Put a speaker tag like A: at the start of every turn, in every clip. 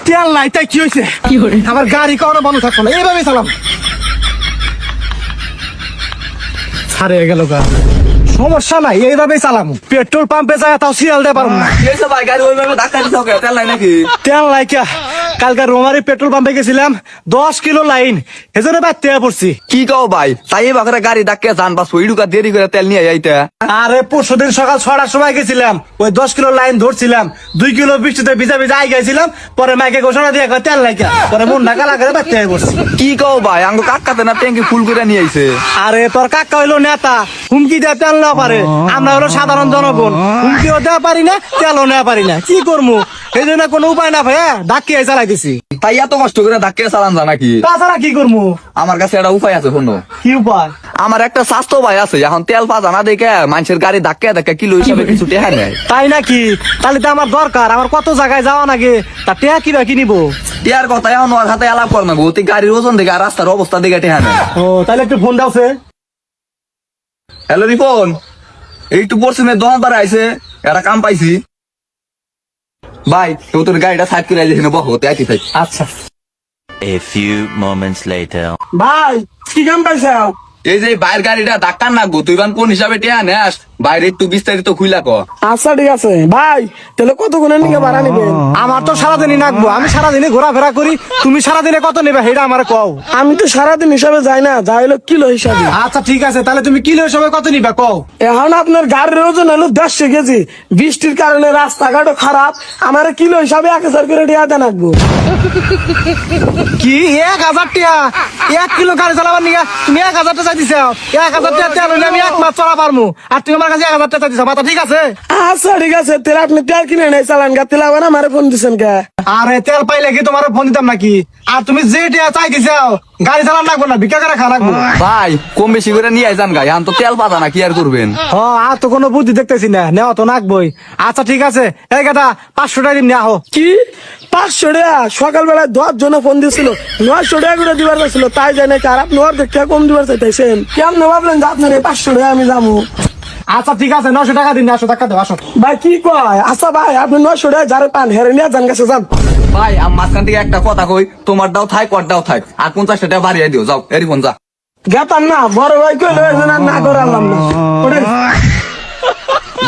A: তেল নাই তাই কি হয়েছে? আমার গাড়ি কখনো বন্ধ থাকবো না, এইভাবে চালাম। ছাড়ে গেল গা, সমস্যা নাই, এইভাবেই চালাম। পেট্রোল পাম্পে যায় তাও সিরিয়াল দিয়ে পারবো না।
B: ভাই গাড়ি ওইভাবে ধাক্কা দিতে হবে, তেল নাই নাকি?
A: তেল নাই কে? কালকে রোমারি পেট্রোল পাম্পে গেছিলাম, 10 কিলো লাইন, এজন্য বাড়তে পড়ছি।
B: কি কও ভাই, তাই বাকরে গাড়ি ধাক্কা যান বাস ওই ঢুকা দেরি করে তেল নিয়ে যাইতে।
A: আরে পরশুদিন সকাল 6টার সময় গেছিলাম, ওই 10 কিলো লাইন ধরছিলাম, 2 কিলো বৃষ্টিতে ভিজা ভিজা আই গেছিলাম। পরে মাইকে ঘোষণা দিয়ে কয় তেল নাই কে, পরে মন ঢাকা লাগারে বাড়তে পড়ছি।
B: কি কও ভাই, আঙ্গ কাকাতে না ট্যাঙ্কি ফুল করে নিয়ে আইছে।
A: আরে তোর কাকা হইলো নেতা, হুমকি দেওয়া তেল নেওয়া পারে, আমরা হলো সাধারণ জনগণ, হুমকিও দেওয়া পারি না, তেলও নেওয়া পারি না, কি করবো? এই জন্য কোনো উপায় না ভাইয়া, ডাকিয়ে চালাই দিছি।
B: তাই এত কষ্ট করে ধাক্কা চালান যা নাকি?
A: তাছাড়া কি করবো?
B: আমার কাছে একটা উপায় আছে শোনো।
A: কি উপায়?
B: আমার একটা স্বাস্থ্য ভাই আছে, এখন তেল পাজা না দেখে মানুষের গাড়ি ধাক্কা ধাক্কা কিলো হিসাবে কিছু টেহা নেয়।
A: তাই নাকি? তাহলে তো আমার দরকার, আমার কত জায়গায় যাওয়া নাকি, তা টেহা কিবা কিনিবো?
B: টিয়ার কথা এখন ওর হাতে আলাপ কর না গো, তুই গাড়ির ওজন দেখে আর রাস্তার অবস্থা দেখে টেহা নেয়।
A: ও তাহলে একটু ফোন দাও সে।
B: হ্যালো রিপন, একটু পশ্চিমের দোকানদার আইছে, একটা কাম পাইছি। ভাই তো তোর গাড়িটা সাইড করে আইলে বহতে আইতে থাক।
A: আচ্ছা
C: A few moments later.
A: ভাই, কি কাম পাইছাও?
B: এই যে বাইরের গাড়িটা ধাক্কা না গো, তুই কোন হিসাবে টেহা নেস, বাইরে একটু বিস্তারিত খুইলা ক।
D: আচ্ছা ঠিক আছে ভাই, তাহলে কতক্ষণের নিকে ভাড়া নিবেন?
A: আমার তো সারাদিনই নাকবো, আমি সারাদিনে ঘোরাফেরা করি, তুমি সারাদিনে কত নেবে সেটা আমার কও।
D: আমি তো সারাদিন হিসাবে যাই না, যাই হলো কিলো হিসাবে।
A: আচ্ছা ঠিক আছে, তাহলে তুমি কিলো হিসাবে কত নিবে কও।
D: এখন আপনার গাড়ির ওজন হলো 150 কেজি, বৃষ্টির কারণে রাস্তাঘাটও খারাপ, আমার কিলো হিসাবে 1000 করে দেওয়া দেন রাখবো।
A: কি 1000 টাকা 1 কিলো গাড়ি চালাবার নিয়ে তুমি 1000 টাকা চাইছিস? 1000 টাকা তেল হইলে আমি 1 মাস চলা পারবো, আর তুমি আমার কাছে 1000 টাকা চাইছিস? মাথা ঠিক আছে?
D: আচ্ছা ঠিক আছে, তেল আপনি তেল কিনে নেই চালান গা, তেল আবার আমার ফোন দিচ্ছেন কে?
A: আরে তেল পাইলে কি তোমার ফোন দিতাম নাকি? আর তুমি যে টাকা চাইছিস গাড়ি চালান লাগবো না, ভিক্ষা করে খা লাগবো।
B: ভাই কম বেশি করে নিয়ে যান গাই, এখন তো তেল পাতা না, কি আর করবেন?
A: আর তো কোনো বুদ্ধি দেখতেছি না, নেওয়া তো নাকবই। আচ্ছা ঠিক আছে, এই কথা 500 টাকা দিন আহো।
D: কি 500 টাকা? সকালবেলায় 10 জনে ফোন দিয়েছিল, 900 টাকা করে দিবার ছিল, তাই জানে আর আপনি ওর দেখে কম দিবার চাইতেছেন। কেমন ভাবলেন যে আপনার এই 500 টাকা আমি যাবো?
A: আচ্ছা ঠিক আছে, 900 টাকা দিন, 900 টাকা দেবো, আসো।
D: ভাই কি কয়? আচ্ছা ভাই আপনি 900 টাকা যারে পান হেরে নিয়ে যান গেছে যান।
B: ভাই মাঝখান থেকে একটা কথা কই, তোমার দাও থাক ওর দাও থাক, আর 50 টাকা বাড়িয়ে দিও, যাও এরি ফোন যা।
D: গেতাম না, বড় ভাই কইলো এজন্য আর না করালাম না। ওরে,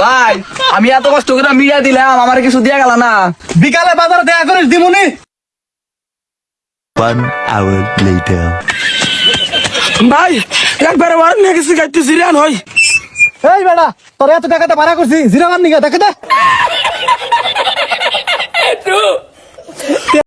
B: ভাই আমি এত কষ্ট করে মিডিয়া দিলাম, আমার কিছু দিয়া গেল না।
A: বিকালে বাজারে দেখা করিস দিমুনি।
C: 1 hour later.
D: ভাই একবারে বার নিয়ে গেছি গাইতে জিরান হই।
A: এই বেটা, তোর এত টাকাতে ভাড়া করছি, জিরাবার নিকে দেখে দে।